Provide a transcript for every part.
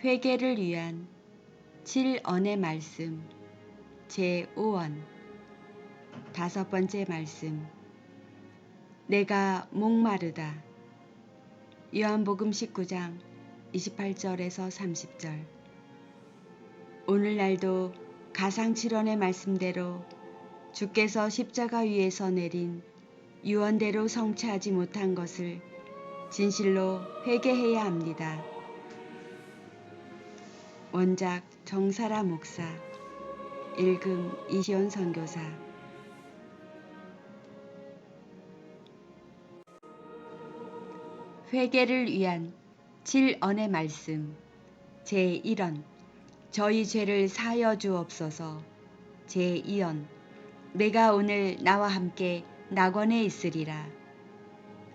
회개를 위한 7언의 말씀 제5원 다섯 번째 말씀 내가 목마르다. 요한복음 19장 28절에서 30절. 오늘날도 가상칠언의 말씀대로 주께서 십자가 위에서 내린 유언대로 성취하지 못한 것을 진실로 회개해야 합니다. 원작 정사라 목사, 읽음 이시온 선교사. 회개를 위한 7언의 말씀 제1원 저희 죄를 사하여 주옵소서. 제2원 내가 오늘 나와 함께 낙원에 있으리라.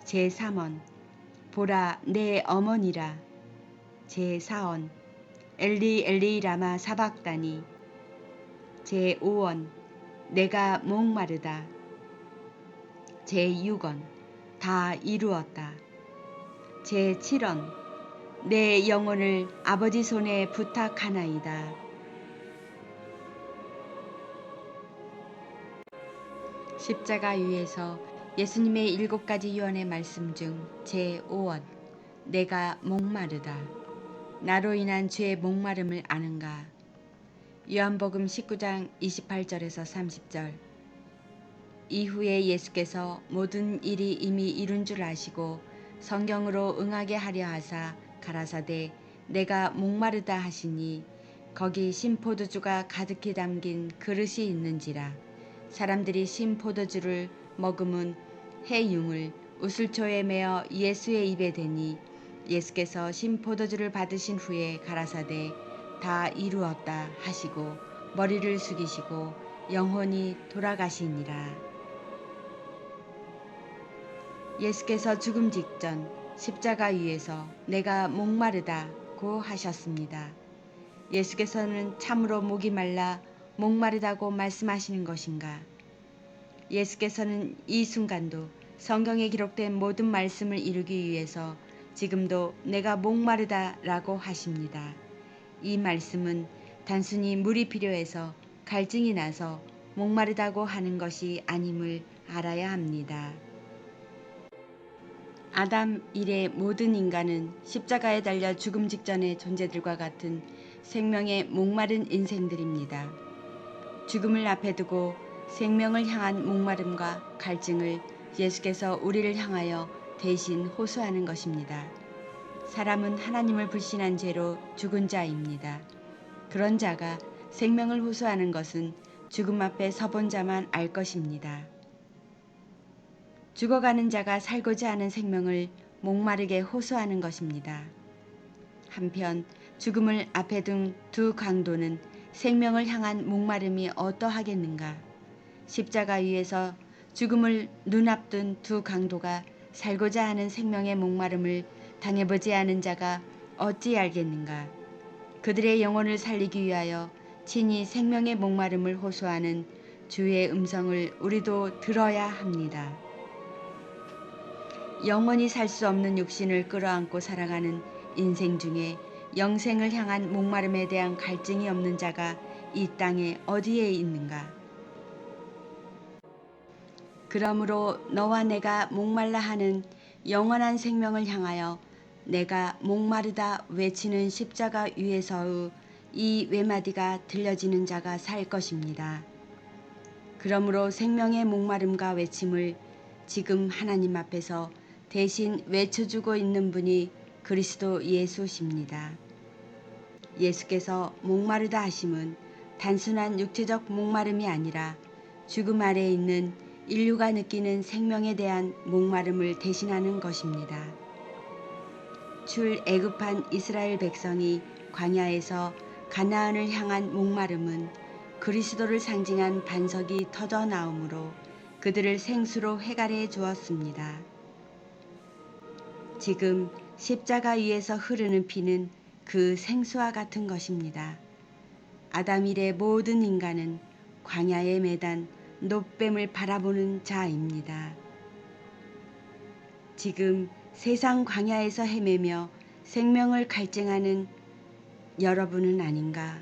제3원 보라 내 어머니라. 제4원 엘리 엘리 라마 사박다니. 제5원 내가 목마르다. 제6원 다 이루었다. 제7원 내 영혼을 아버지 손에 부탁하나이다. 십자가 위에서 예수님의 7가지 유언의 말씀 중 제5원 내가 목마르다. 나로 인한 죄의 목마름을 아는가. 요한복음 19장 28절에서 30절. 이후에 예수께서 모든 일이 이미 이룬 줄 아시고 성경으로 응하게 하려 하사 가라사대 내가 목마르다 하시니 거기 신포도주가 가득히 담긴 그릇이 있는지라. 사람들이 신포도주를 머금은 해융을 우슬초에 메어 예수의 입에 대니 예수께서 신포도주를 받으신 후에 가라사대 다 이루었다 하시고 머리를 숙이시고 영혼이 돌아가시니라. 예수께서 죽음 직전 십자가 위에서 내가 목마르다고 하셨습니다. 예수께서는 참으로 목이 말라 목마르다고 말씀하시는 것인가? 예수께서는 이 순간도 성경에 기록된 모든 말씀을 이루기 위해서 지금도 내가 목마르다라고 하십니다. 이 말씀은 단순히 물이 필요해서 갈증이 나서 목마르다고 하는 것이 아님을 알아야 합니다. 아담 이래 모든 인간은 십자가에 달려 죽음 직전의 존재들과 같은 생명에 목마른 인생들입니다. 죽음을 앞에 두고 생명을 향한 목마름과 갈증을 예수께서 우리를 향하여 대신 호소하는 것입니다. 사람은 하나님을 불신한 죄로 죽은 자입니다. 그런 자가 생명을 호소하는 것은 죽음 앞에 서본 자만 알 것입니다. 죽어가는 자가 살고자 하는 생명을 목마르게 호소하는 것입니다. 한편 죽음을 앞에 둔 두 강도는 생명을 향한 목마름이 어떠하겠는가. 십자가 위에서 죽음을 눈앞둔 두 강도가 살고자 하는 생명의 목마름을 당해보지 않은 자가 어찌 알겠는가. 그들의 영혼을 살리기 위하여 친히 생명의 목마름을 호소하는 주의 음성을 우리도 들어야 합니다. 영원히 살 수 없는 육신을 끌어안고 살아가는 인생 중에 영생을 향한 목마름에 대한 갈증이 없는 자가 이 땅에 어디에 있는가. 그러므로 너와 내가 목말라 하는 영원한 생명을 향하여 내가 목마르다 외치는 십자가 위에서의 이 외마디가 들려지는 자가 살 것입니다. 그러므로 생명의 목마름과 외침을 지금 하나님 앞에서 대신 외쳐주고 있는 분이 그리스도 예수십니다. 예수께서 목마르다 하심은 단순한 육체적 목마름이 아니라 죽음 아래에 있는 인류가 느끼는 생명에 대한 목마름을 대신하는 것입니다. 출애굽한 이스라엘 백성이 광야에서 가나안을 향한 목마름은 그리스도를 상징한 반석이 터져 나오므로 그들을 생수로 해갈해 주었습니다. 지금 십자가 위에서 흐르는 피는 그 생수와 같은 것입니다. 아담 이래 모든 인간은 광야에 매단 놋뱀을 바라보는 자입니다. 지금 세상 광야에서 헤매며 생명을 갈증하는 여러분은 아닌가?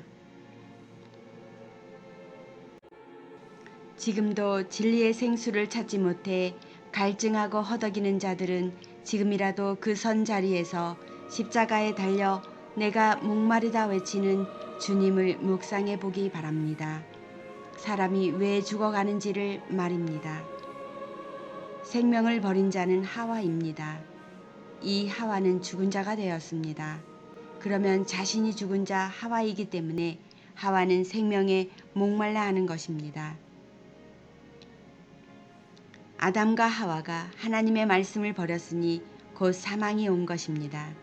지금도 진리의 생수를 찾지 못해 갈증하고 허덕이는 자들은 지금이라도 그 선 자리에서 십자가에 달려 내가 목마르다 외치는 주님을 묵상해 보기 바랍니다. 사람이 왜 죽어가는지를 말입니다. 생명을 버린 자는 하와입니다. 이 하와는 죽은 자가 되었습니다. 그러면 자신이 죽은 자 하와이기 때문에 하와는 생명에 목말라 하는 것입니다. 아담과 하와가 하나님의 말씀을 버렸으니 곧 사망이 온 것입니다.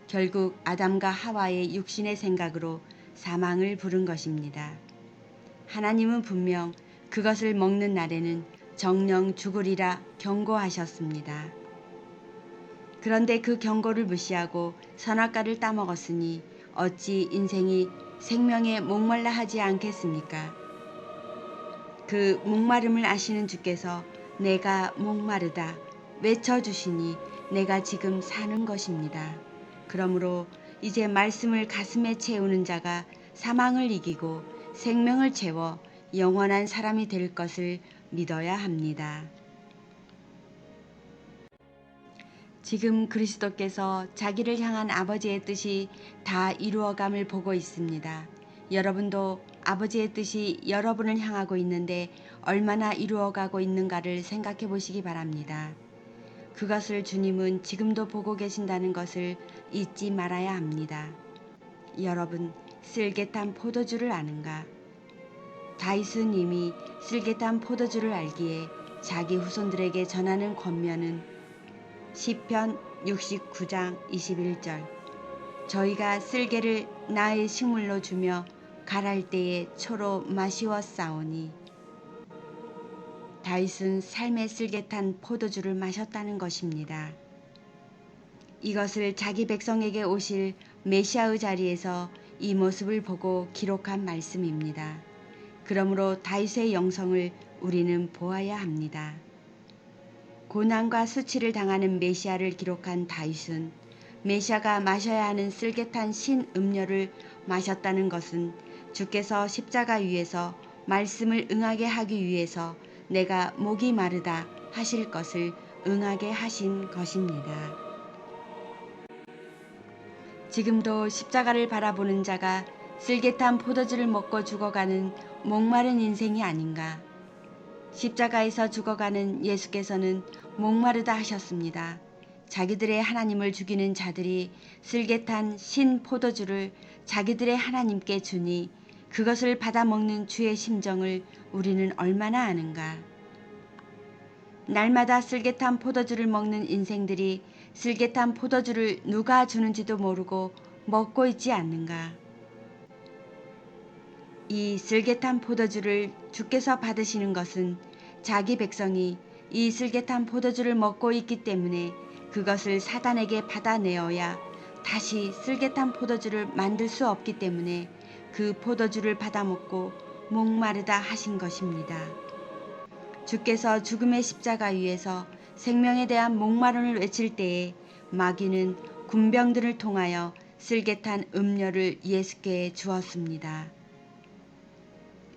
결국 아담과 하와의 육신의 생각으로 사망을 부른 것입니다. 하나님은 분명 그것을 먹는 날에는 정령 죽으리라 경고하셨습니다. 그런데 그 경고를 무시하고 선악과를 따먹었으니 어찌 인생이 생명에 목말라 하지 않겠습니까? 그 목마름을 아시는 주께서 내가 목마르다 외쳐주시니 내가 지금 사는 것입니다. 그러므로 이제 말씀을 가슴에 채우는 자가 사망을 이기고 생명을 채워 영원한 사람이 될 것을 믿어야 합니다. 지금 그리스도께서 자기를 향한 아버지의 뜻이 다 이루어감을 보고 있습니다. 여러분도 아버지의 뜻이 여러분을 향하고 있는데 얼마나 이루어가고 있는가를 생각해 보시기 바랍니다. 그것을 주님은 지금도 보고 계신다는 것을 잊지 말아야 합니다. 여러분, 쓸개탄 포도주를 아는가? 다윗은 이미 쓸개탄 포도주를 알기에 자기 후손들에게 전하는 권면은 시편 69장 21절 저희가 쓸개를 나의 식물로 주며 갈할 때에 초로 마시었사오니 다윗은 삶의 쓸개탄 포도주를 마셨다는 것입니다. 이것을 자기 백성에게 오실 메시아의 자리에서 이 모습을 보고 기록한 말씀입니다. 그러므로 다윗의 영성을 우리는 보아야 합니다. 고난과 수치를 당하는 메시아를 기록한 다윗은 메시아가 마셔야 하는 쓸개탄 신 음료를 마셨다는 것은 주께서 십자가 위에서 말씀을 응하게 하기 위해서 내가 목이 마르다 하실 것을 응하게 하신 것입니다. 지금도 십자가를 바라보는 자가 쓸개탄 포도주를 먹고 죽어가는 목마른 인생이 아닌가. 십자가에서 죽어가는 예수께서는 목마르다 하셨습니다. 자기들의 하나님을 죽이는 자들이 쓸개탄 신 포도주를 자기들의 하나님께 주니 그것을 받아먹는 주의 심정을 우리는 얼마나 아는가. 날마다 쓸개탄 포도주를 먹는 인생들이 쓸개탄 포도주를 누가 주는지도 모르고 먹고 있지 않는가. 이 쓸개탄 포도주를 주께서 받으시는 것은 자기 백성이 이 쓸개탄 포도주를 먹고 있기 때문에 그것을 사단에게 받아내어야 다시 쓸개탄 포도주를 만들 수 없기 때문에 그 포도주를 받아먹고 목마르다 하신 것입니다. 주께서 죽음의 십자가 위에서 생명에 대한 목마름을 외칠 때에 마귀는 군병들을 통하여 쓸개탄 음료를 예수께 주었습니다.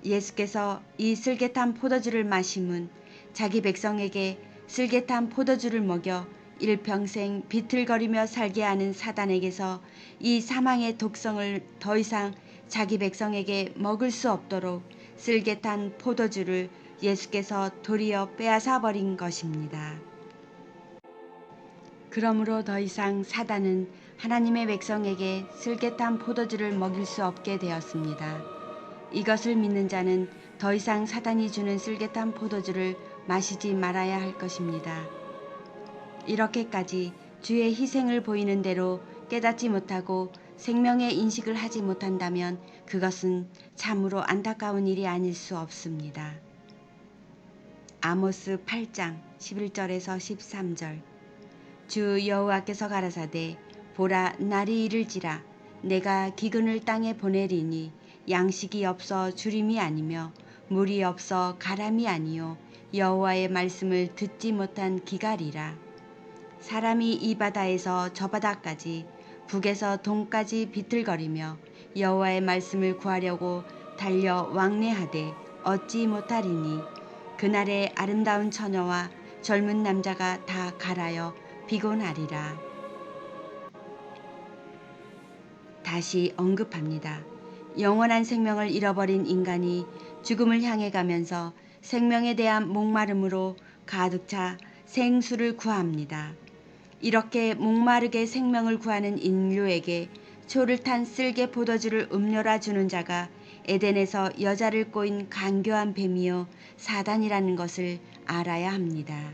예수께서 이 쓸개탄 포도주를 마심은 자기 백성에게 쓸개탄 포도주를 먹여 일평생 비틀거리며 살게 하는 사단에게서 이 사망의 독성을 더 이상 자기 백성에게 먹을 수 없도록 쓸개탄 포도주를 예수께서 도리어 빼앗아 버린 것입니다. 그러므로 더 이상 사단은 하나님의 백성에게 쓸개탄 포도주를 먹일 수 없게 되었습니다. 이것을 믿는 자는 더 이상 사단이 주는 쓸개탄 포도주를 마시지 말아야 할 것입니다. 이렇게까지 주의 희생을 보이는 대로 깨닫지 못하고 생명의 인식을 하지 못한다면 그것은 참으로 안타까운 일이 아닐 수 없습니다. 아모스 8장 11절에서 13절 주 여호와께서 가라사대 보라 날이 이를지라 내가 기근을 땅에 보내리니 양식이 없어 주림이 아니며 물이 없어 가람이 아니요 여호와의 말씀을 듣지 못한 기갈이라. 사람이 이 바다에서 저 바다까지 북에서 동까지 비틀거리며 여호와의 말씀을 구하려고 달려 왕래하되 얻지 못하리니 그날에 아름다운 처녀와 젊은 남자가 다 갈아여 피곤하리라. 다시 언급합니다. 영원한 생명을 잃어버린 인간이 죽음을 향해 가면서 생명에 대한 목마름으로 가득 차 생수를 구합니다. 이렇게 목마르게 생명을 구하는 인류에게 초를 탄 쓸개 포도주를 음료라 주는 자가 에덴에서 여자를 꼬인 간교한 뱀이요 사단이라는 것을 알아야 합니다.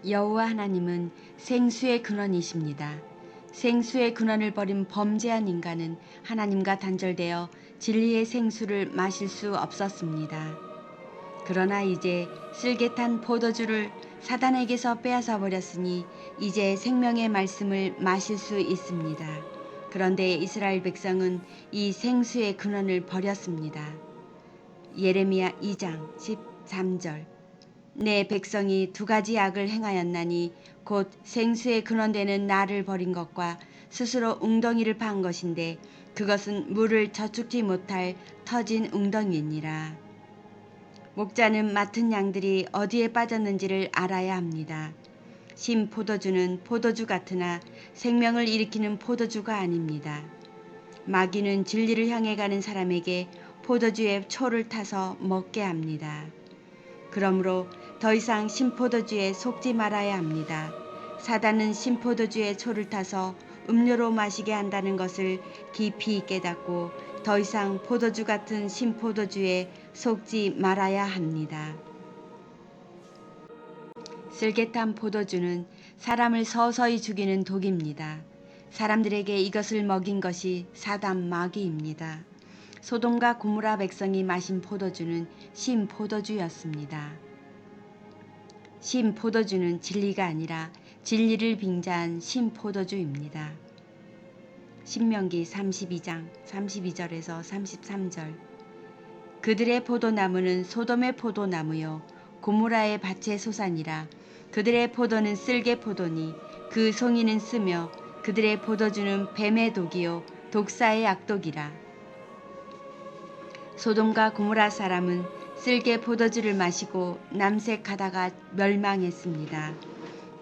여호와 하나님은 생수의 근원이십니다. 생수의 근원을 버린 범죄한 인간은 하나님과 단절되어 진리의 생수를 마실 수 없었습니다. 그러나 이제 쓸개탄 포도주를 사단에게서 빼앗아 버렸으니 이제 생명의 말씀을 마실 수 있습니다. 그런데 이스라엘 백성은 이 생수의 근원을 버렸습니다. 예레미야 2장 13절 내 백성이 두 가지 악을 행하였나니 곧 생수의 근원되는 나를 버린 것과 스스로 웅덩이를 판 것인데 그것은 물을 저축지 못할 터진 웅덩이니라. 목자는 맡은 양들이 어디에 빠졌는지를 알아야 합니다. 신 포도주는 포도주 같으나 생명을 일으키는 포도주가 아닙니다. 마귀는 진리를 향해 가는 사람에게 포도주의 초를 타서 먹게 합니다. 그러므로 더 이상 신포도주에 속지 말아야 합니다. 사단은 신포도주의 초를 타서 음료로 마시게 한다는 것을 깊이 깨닫고 더 이상 포도주 같은 신포도주에 속지 말아야 합니다. 쓸개탄 포도주는 사람을 서서히 죽이는 독입니다. 사람들에게 이것을 먹인 것이 사단 마귀입니다. 소돔과 고모라 백성이 마신 포도주는 신포도주였습니다. 신포도주는 진리가 아니라 진리를 빙자한 신포도주입니다. 신명기 32장 32절에서 33절 그들의 포도나무는 소돔의 포도나무요 고모라의 밭의 소산이라 그들의 포도는 쓸개 포도니 그 송이는 쓰며 그들의 포도주는 뱀의 독이요 독사의 약독이라. 소돔과 고모라 사람은 쓸개 포도주를 마시고 남색하다가 멸망했습니다.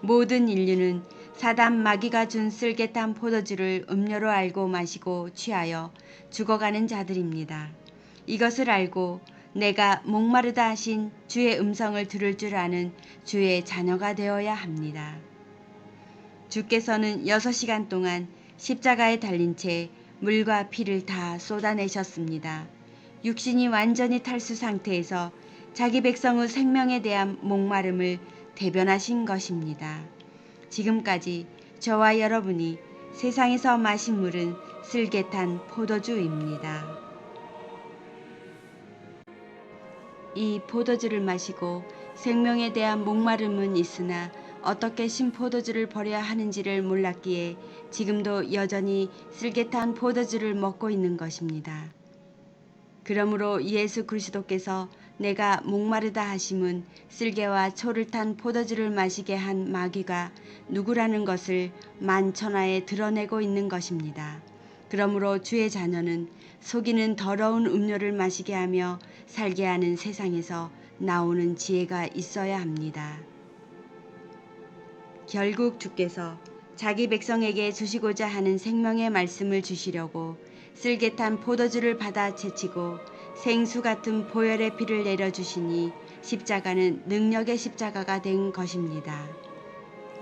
모든 인류는 사단 마귀가 준 쓸개탄 포도주를 음료로 알고 마시고 취하여 죽어가는 자들입니다. 이것을 알고 내가 목마르다 하신 주의 음성을 들을 줄 아는 주의 자녀가 되어야 합니다. 주께서는 6시간 동안 십자가에 달린 채 물과 피를 다 쏟아내셨습니다. 육신이 완전히 탈수 상태에서 자기 백성의 생명에 대한 목마름을 대변하신 것입니다. 지금까지 저와 여러분이 세상에서 마신 물은 쓸개탄 포도주입니다. 이 포도주를 마시고 생명에 대한 목마름은 있으나 어떻게 신포도주를 버려야 하는지를 몰랐기에 지금도 여전히 쓸개탄 포도주를 먹고 있는 것입니다. 그러므로 예수 그리스도께서 내가 목마르다 하심은 쓸개와 초를 탄 포도주를 마시게 한 마귀가 누구라는 것을 만천하에 드러내고 있는 것입니다. 그러므로 주의 자녀는 속이는 더러운 음료를 마시게 하며 살게 하는 세상에서 나오는 지혜가 있어야 합니다. 결국 주께서 자기 백성에게 주시고자 하는 생명의 말씀을 주시려고 쓸개탄 포도주를 받아 채치고 생수 같은 보혈의 피를 내려주시니 십자가는 능력의 십자가가 된 것입니다.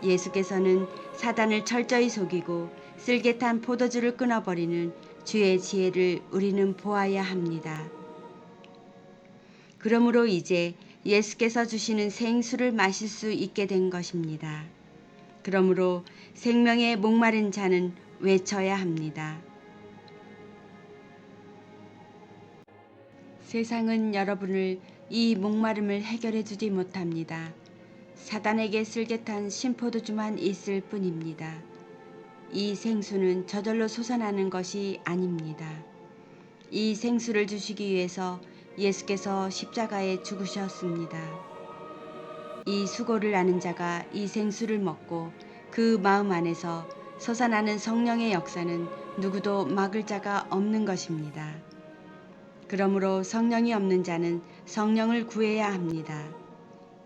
예수께서는 사단을 철저히 속이고 쓸개탄 포도주를 끊어버리는 주의 지혜를 우리는 보아야 합니다. 그러므로 이제 예수께서 주시는 생수를 마실 수 있게 된 것입니다. 그러므로 생명의 목마른 자는 외쳐야 합니다. 세상은 여러분을 이 목마름을 해결해 주지 못합니다. 사단에게 쓸개탄 신포도주만 있을 뿐입니다. 이 생수는 저절로 솟아나는 것이 아닙니다. 이 생수를 주시기 위해서 예수께서 십자가에 죽으셨습니다. 이 수고를 아는 자가 이 생수를 먹고 그 마음 안에서 솟아나는 성령의 역사는 누구도 막을 자가 없는 것입니다. 그러므로 성령이 없는 자는 성령을 구해야 합니다.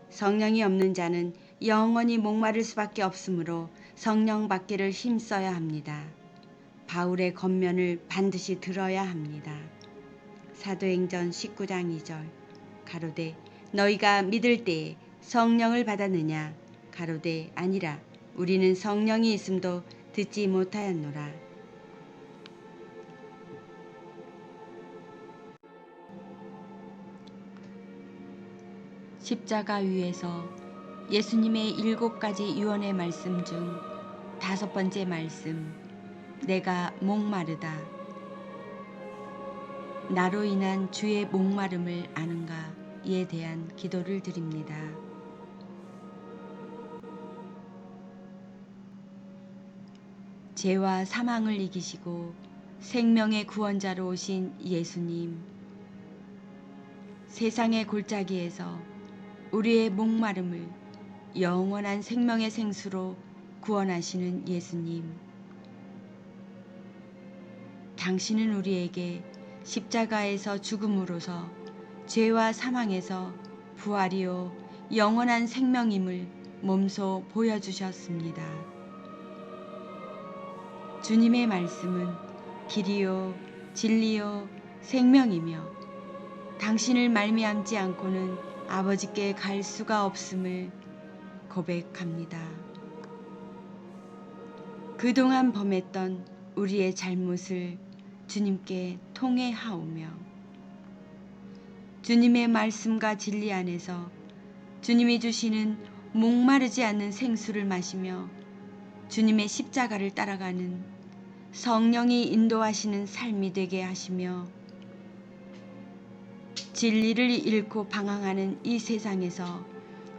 성령이 없는 자는 영원히 목마를 수밖에 없으므로 성령 받기를 힘써야 합니다. 바울의 겉면을 반드시 들어야 합니다. 사도행전 19장 2절 가로되 너희가 믿을 때에 성령을 받았느냐 가로되 아니라 우리는 성령이 있음도 듣지 못하였노라. 십자가 위에서 예수님의 7가지 유언의 말씀 중 5번째 말씀, 내가 목마르다. 나로 인한 주의 목마름을 아는가에 대한 기도를 드립니다. 죄와 사망을 이기시고 생명의 구원자로 오신 예수님, 세상의 골짜기에서 우리의 목마름을 영원한 생명의 생수로 구원하시는 예수님, 당신은 우리에게 십자가에서 죽음으로서 죄와 사망에서 부활이요 영원한 생명임을 몸소 보여주셨습니다. 주님의 말씀은 길이요 진리요 생명이며 당신을 말미암지 않고는 아버지께 갈 수가 없음을 고백합니다. 그동안 범했던 우리의 잘못을 주님께 통회하오며 주님의 말씀과 진리 안에서 주님이 주시는 목마르지 않는 생수를 마시며 주님의 십자가를 따라가는 성령이 인도하시는 삶이 되게 하시며 진리를 잃고 방황하는 이 세상에서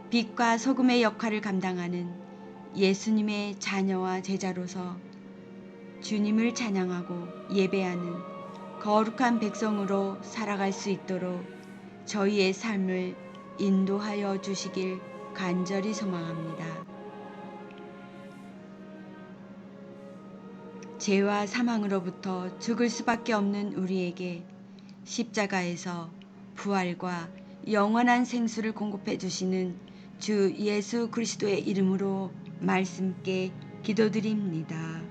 빛과 소금의 역할을 감당하는 예수님의 자녀와 제자로서 주님을 찬양하고 예배하는 거룩한 백성으로 살아갈 수 있도록 저희의 삶을 인도하여 주시길 간절히 소망합니다. 죄와 사망으로부터 죽을 수밖에 없는 우리에게 십자가에서 부활과 영원한 생수를 공급해 주시는 주 예수 그리스도의 이름으로 말씀께 기도드립니다.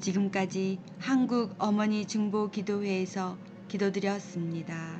지금까지 한국 어머니 중보 기도회에서 기도드렸습니다.